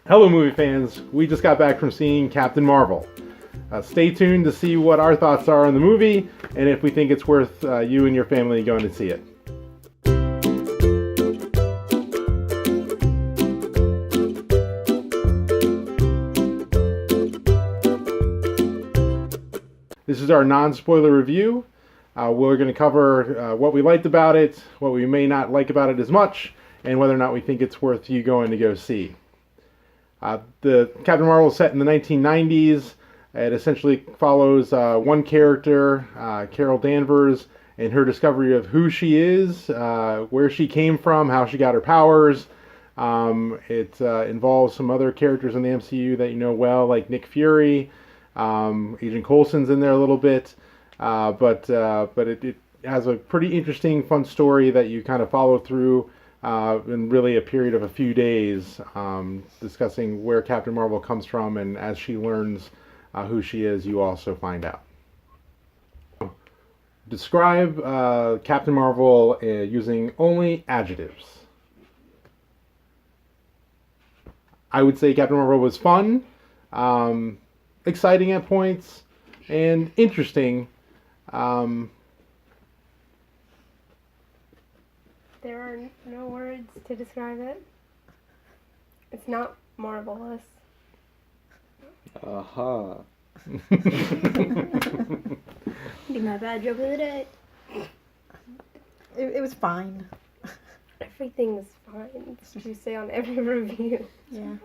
Hello, movie fans. We just got back from seeing Captain Marvel. Stay tuned to see what our thoughts are on the movie and if we think it's worth you and your family going to see it. This is our non-spoiler review. We're going to cover what we liked about it, what we may not like about it as much, and whether or not we think it's worth you going to go see. The Captain Marvel is set in the 1990s. It essentially follows one character, Carol Danvers, and her discovery of who she is, where she came from, how she got her powers. It involves some other characters in the MCU that you know well, like Nick Fury. Agent Coulson's in there a little bit, but it has a pretty interesting, fun story that you kind of follow through in really a period of a few days, discussing where Captain Marvel comes from, and as she learns who she is, you also find out. Describe Captain Marvel using only adjectives. I would say Captain Marvel was fun, exciting at points, and interesting. There are no words to describe it. It's not marvelous. Aha. Be my bad joke of the day. It was fine. Everything's fine. It's what you say on every review. Yeah.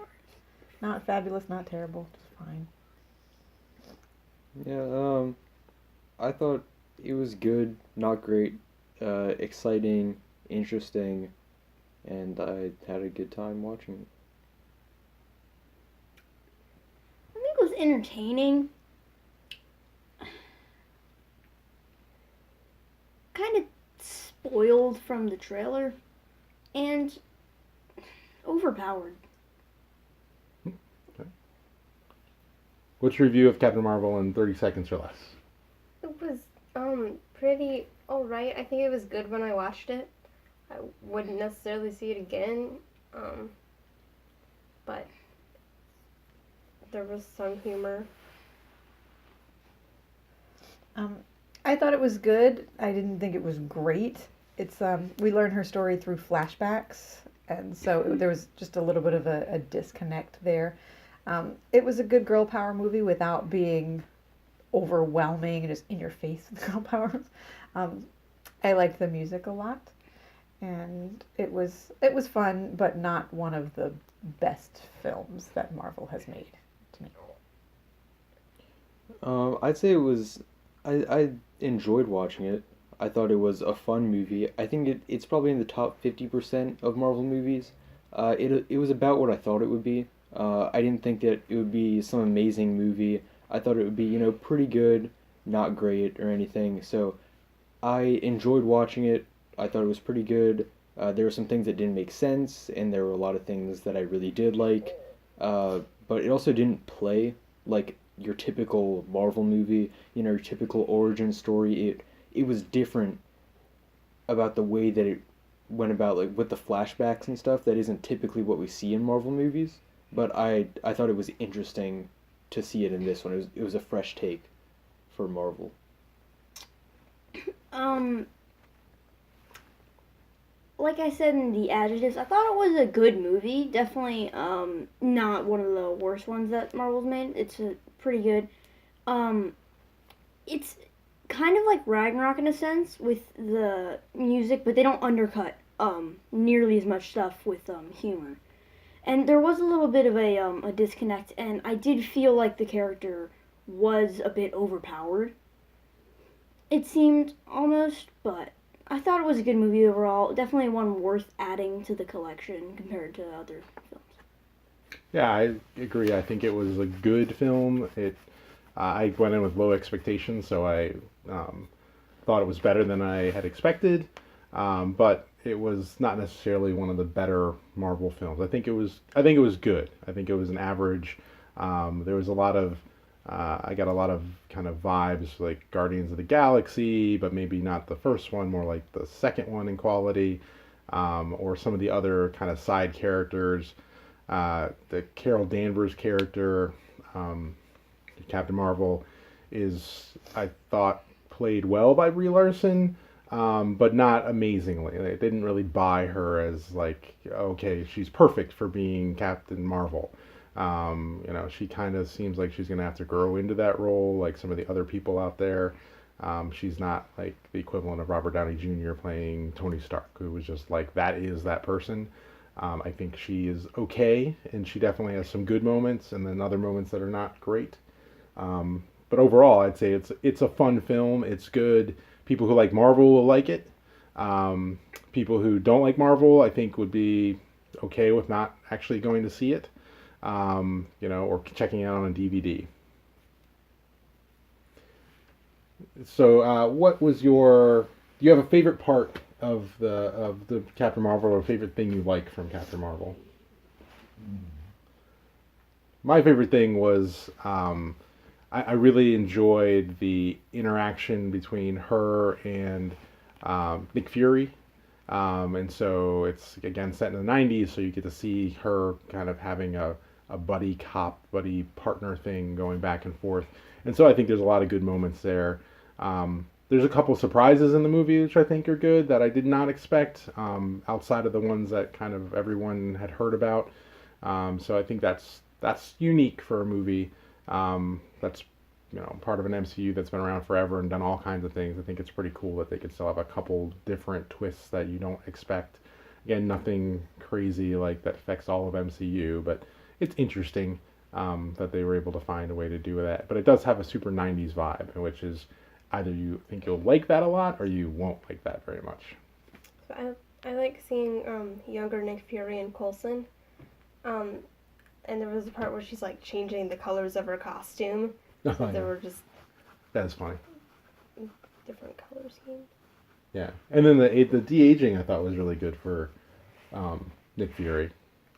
Not fabulous, not terrible, just fine. Yeah, I thought it was good, not great, exciting, interesting, and I had a good time watching it. I think it was entertaining. Kind of spoiled from the trailer. And overpowered. Okay. What's your review of Captain Marvel in 30 seconds or less? It was pretty alright. I think it was good when I watched it. I wouldn't necessarily see it again, but there was some humor. I thought it was good. I didn't think it was great. It's we learn her story through flashbacks, and so there was just a little bit of a disconnect there. It was a good girl power movie without being overwhelming and just in your face with girl powers. I liked the music a lot, and it was fun, but not one of the best films that Marvel has made to me. I'd say it was. I enjoyed watching it. I thought it was a fun movie. I think it's probably in the top 50% of Marvel movies. It was about what I thought it would be. I didn't think that it would be some amazing movie. I thought it would be, pretty good, not great or anything. So I enjoyed watching it. I thought it was pretty good. There were some things that didn't make sense, and there were a lot of things that I really did like. But it also didn't play like your typical Marvel movie, your typical origin story. It was different about the way that it went about, like with the flashbacks and stuff. That isn't typically what we see in Marvel movies. But I thought it was interesting to see it in this one. It was a fresh take for Marvel. Like I said in the adjectives, I thought it was a good movie. Definitely not one of the worst ones that Marvel's made. It's pretty good. It's kind of like Ragnarok in a sense with the music, but they don't undercut nearly as much stuff with humor. And there was a little bit of a disconnect, and I did feel like the character was a bit overpowered. It seemed almost, but I thought it was a good movie overall. Definitely one worth adding to the collection compared to other films. Yeah, I agree. I think it was a good film. I went in with low expectations, so I thought it was better than I had expected. But it was not necessarily one of the better Marvel films. I think it was good. I think it was an average. There was a lot of I got a lot of kind of vibes like Guardians of the Galaxy, but maybe not the first one, more like the second one in quality, or some of the other kind of side characters. The Carol Danvers character, Captain Marvel, is, I thought, played well by Brie Larson, but not amazingly. They didn't really buy her as like, okay, she's perfect for being Captain Marvel. She kind of seems like she's going to have to grow into that role, like some of the other people out there. She's not like the equivalent of Robert Downey Jr. playing Tony Stark, who was just like, that is that person. I think she is okay, and she definitely has some good moments, and then other moments that are not great. But overall, I'd say it's a fun film. It's good. People who like Marvel will like it. People who don't like Marvel, I think, would be okay with not actually going to see it, or checking it out on a DVD. So, what was your? Do you have a favorite part of the Captain Marvel, or a favorite thing you like from Captain Marvel? My favorite thing was I really enjoyed the interaction between her and Nick Fury. And so it's, again, set in the 90s, so you get to see her kind of having a buddy cop, buddy partner thing going back and forth. And so I think there's a lot of good moments there. There's a couple surprises in the movie which I think are good that I did not expect, outside of the ones that kind of everyone had heard about. So I think that's unique for a movie that's part of an MCU that's been around forever and done all kinds of things. I think it's pretty cool that they could still have a couple different twists that you don't expect. Again, nothing crazy like that affects all of MCU, but it's interesting that they were able to find a way to do that. But it does have a super 90s vibe, which is either you think you'll like that a lot or you won't like that very much. So I like seeing younger Nick Fury and Coulson. And there was a part where she's like changing the colors of her costume. So there were just That's funny. different color schemes. Yeah, and then the de-aging I thought was really good for Nick Fury,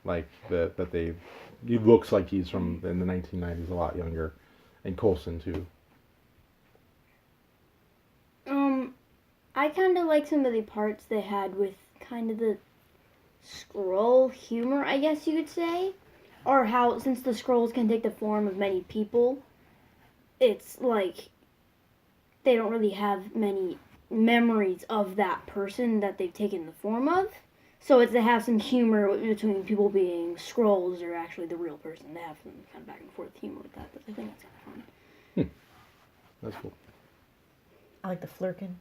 like he looks like he's from in the 1990s, a lot younger, and Coulson too. I kind of like some of the parts they had with kind of the Skrull humor, I guess you could say, or how since the Skrulls can take the form of many people, it's like they don't really have many memories of that person that they've taken the form of. So it's they have some humor between people being Skrulls or actually the real person. They have some kind of back and forth humor with that, but I think that's kind of fun. That's cool. I like the flirking.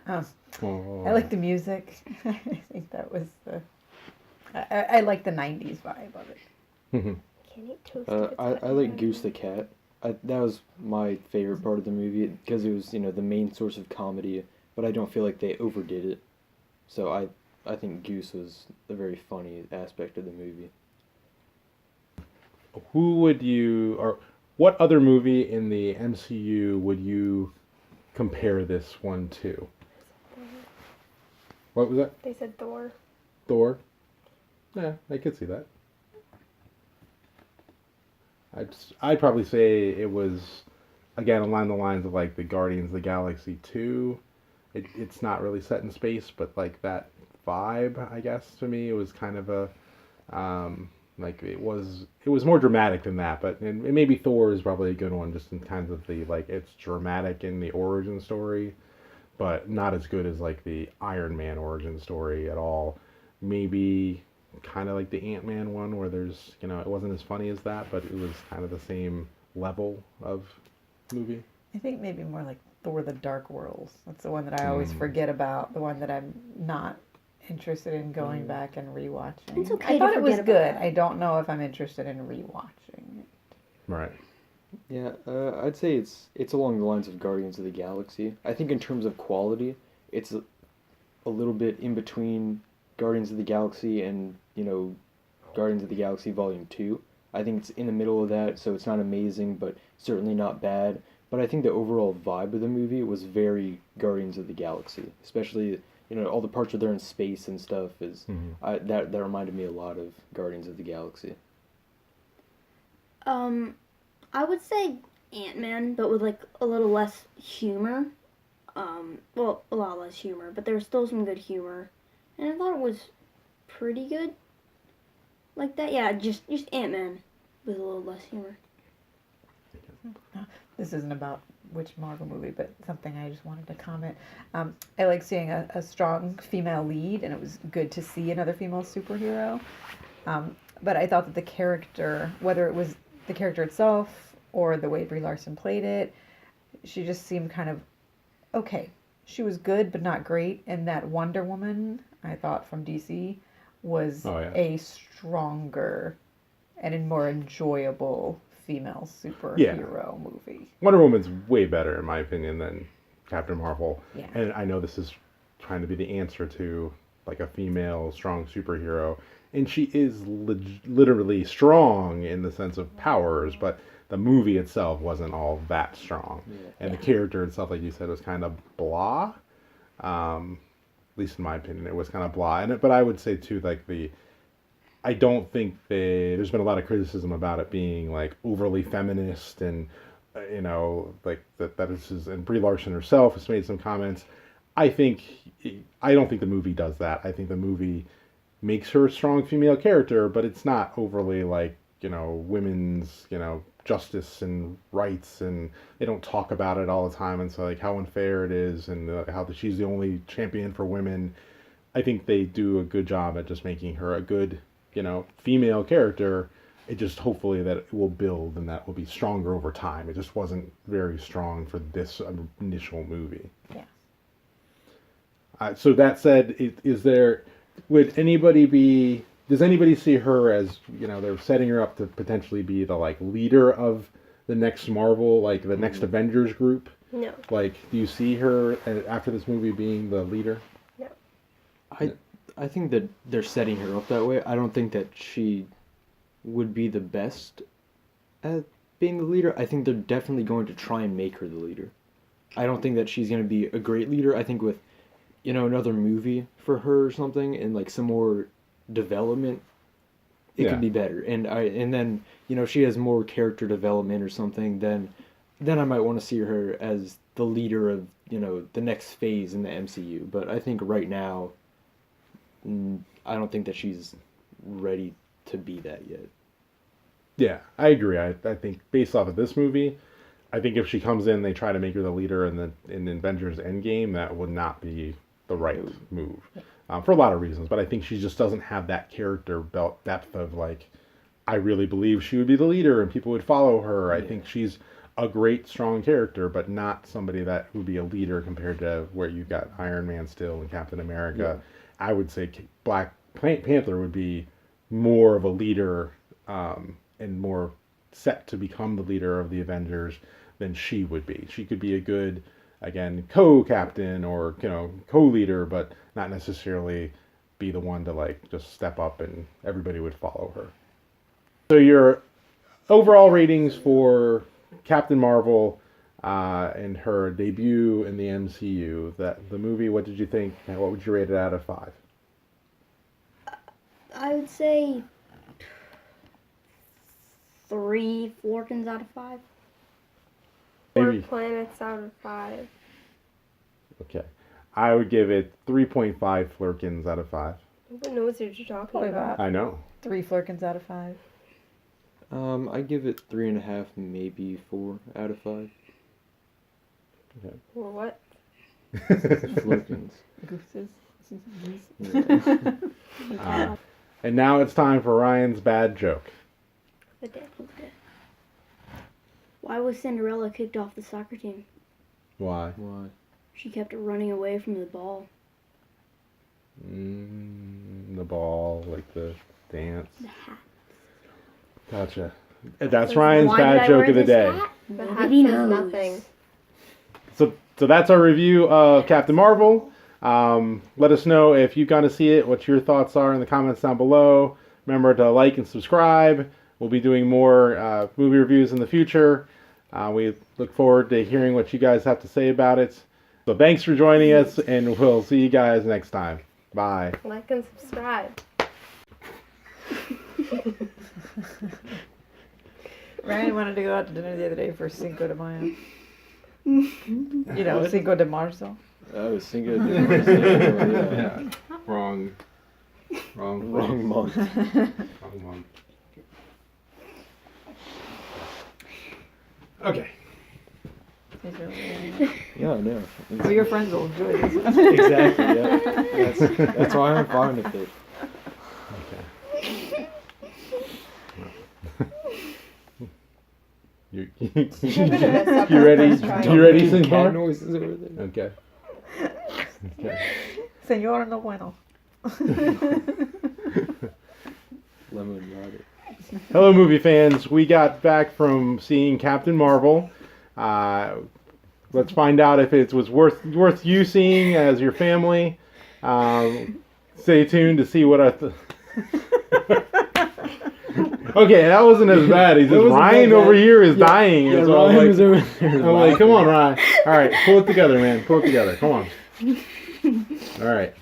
Oh. I like the music. I think that was I like the 90s vibe of it. Can't eat toast. if it's I hot like and Goose the cat. That was my favorite part of the movie because it was, the main source of comedy, but I don't feel like they overdid it. So I think Goose was a very funny aspect of the movie. What other movie in the MCU would you compare this one to? What was that? They said Thor. Thor? Yeah, I could see that. I'd probably say it was, again, along the lines of like the Guardians of the Galaxy 2. It's not really set in space, but like that vibe, I guess, to me, it was kind of a, like it was more dramatic than that, but and maybe Thor is probably a good one just in terms of the, like, it's dramatic in the origin story, but not as good as like the Iron Man origin story at all. Maybe kind of like the Ant-Man one where there's, it wasn't as funny as that, but it was kind of the same level of movie. I think maybe more like Thor: The Dark Worlds. That's the one that I always forget about. The one that I'm not interested in going back and rewatching. It's okay I thought to it was forget good. about that. I don't know if I'm interested in rewatching it. Right. Yeah, I'd say it's along the lines of Guardians of the Galaxy. I think in terms of quality, it's a little bit in between Guardians of the Galaxy and, Guardians of the Galaxy Volume 2. I think it's in the middle of that, so it's not amazing, but certainly not bad. But I think the overall vibe of the movie was very Guardians of the Galaxy, especially, all the parts where they're in space and stuff is, that reminded me a lot of Guardians of the Galaxy. I would say Ant-Man, but with like a little less humor. Well, a lot less humor, but there was still some good humor, and I thought it was pretty good. like that. Yeah, just Ant-Man with a little less humor. This isn't about which Marvel movie, but something I just wanted to comment. I like seeing a strong female lead, and it was good to see another female superhero. But I thought that the character, whether it was the character itself or the way Brie Larson played it, she just seemed kind of okay. She was good, but not great. And that Wonder Woman, I thought, from DC, was a stronger and a more enjoyable female superhero movie. Wonder Woman's way better, in my opinion, than Captain Marvel. Yeah. And I know this is trying to be the answer to like a female strong superhero. And she is literally strong in the sense of powers, but the movie itself wasn't all that strong. Yeah. And the character itself, like you said, was kind of blah. At least in my opinion, it was kind of blah. But I would say too, like I don't think there's been a lot of criticism about it being like overly feminist and like that this is, and Brie Larson herself has made some comments. I don't think the movie does that. I think the movie makes her a strong female character, but it's not overly like, women's, justice and rights, and they don't talk about it all the time, and so like how unfair it is, and how she's the only champion for women. I think they do a good job at just making her a good, female character. It just hopefully that it will build and that will be stronger over time. It just wasn't very strong for this initial movie. Yeah. So that said, does anybody see her as, they're setting her up to potentially be the like leader of the next Marvel, like the next Avengers group? No. Like, do you see her after this movie being the leader? No. I think that they're setting her up that way. I don't think that she would be the best at being the leader. I think they're definitely going to try and make her the leader. I don't think that she's going to be a great leader. I think with, another movie for her or something and like some more development, it could be better. And then, she has more character development or something, then I might want to see her as the leader of, the next phase in the MCU. But I think right now, I don't think that she's ready to be that yet. Yeah, I agree. I think based off of this movie, I think if she comes in, they try to make her the leader in Avengers Endgame, that would not be the right move. For a lot of reasons, but I think she just doesn't have that character belt depth of like, I really believe she would be the leader and people would follow her. I think she's a great, strong character, but not somebody that would be a leader compared to where you got Iron Man still and Captain America. Yeah. I would say Black Panther would be more of a leader and more set to become the leader of the Avengers than she would be. She could be a good, again, co-captain or, co-leader, but not necessarily be the one to like just step up and everybody would follow her. So your overall ratings for Captain Marvel and her debut in the MCU, the movie, what did you think? What would you rate it out of 5? I would say 3 Florkins out of 5. Maybe 4 planets out of 5. Okay. I would give it 3.5 Flurkins out of 5. Who knows what you're talking Probably about? I know. 3 Flurkins out of 5. I give it 3.5, maybe 4 out of 5. Okay. For what? Flurkins. Gooses. Yeah. And now it's time for Ryan's bad joke. Okay. Why was Cinderella kicked off the soccer team? Why? She kept running away from the ball. The ball, like the dance. The hat. Gotcha. That's Ryan's Why did bad I joke wear of the this day. hat? The hat Nobody says knows. nothing. So that's our review of Captain Marvel. Let us know if you've gone to see it, what your thoughts are in the comments down below. Remember to like and subscribe. We'll be doing more movie reviews in the future. We look forward to hearing what you guys have to say about it. So thanks for joining us, and we'll see you guys next time. Bye. Like and subscribe. Ryan wanted to go out to dinner the other day for Cinco de Mayo. Cinco de Marzo. I was thinking of Yeah. Wrong. Wrong month. Wrong one. Okay. He's really Yeah, I know. well, your friends will enjoy this one. Exactly. Yeah. That's why I'm fond of it. Okay. You messed up you our ready? first try. You ready, Cat Senor? noises over there. Okay. Okay. Senor no bueno. Lemon yogurt. Hello, movie fans. We got back from seeing Captain Marvel. Let's find out if it was worth you seeing as your family. Stay tuned to see what I. Okay, that wasn't as bad. He's just wasn't Ryan that over bad. here is Yeah, dying. Yeah, So I'm Ryan like, was over there. I'm like, come on, Ryan. All right, pull it together, man. Pull it together. Come on. All right.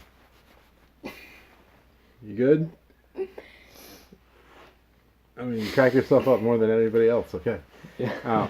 You good? I mean, you crack yourself up more than anybody else. Okay. Yeah.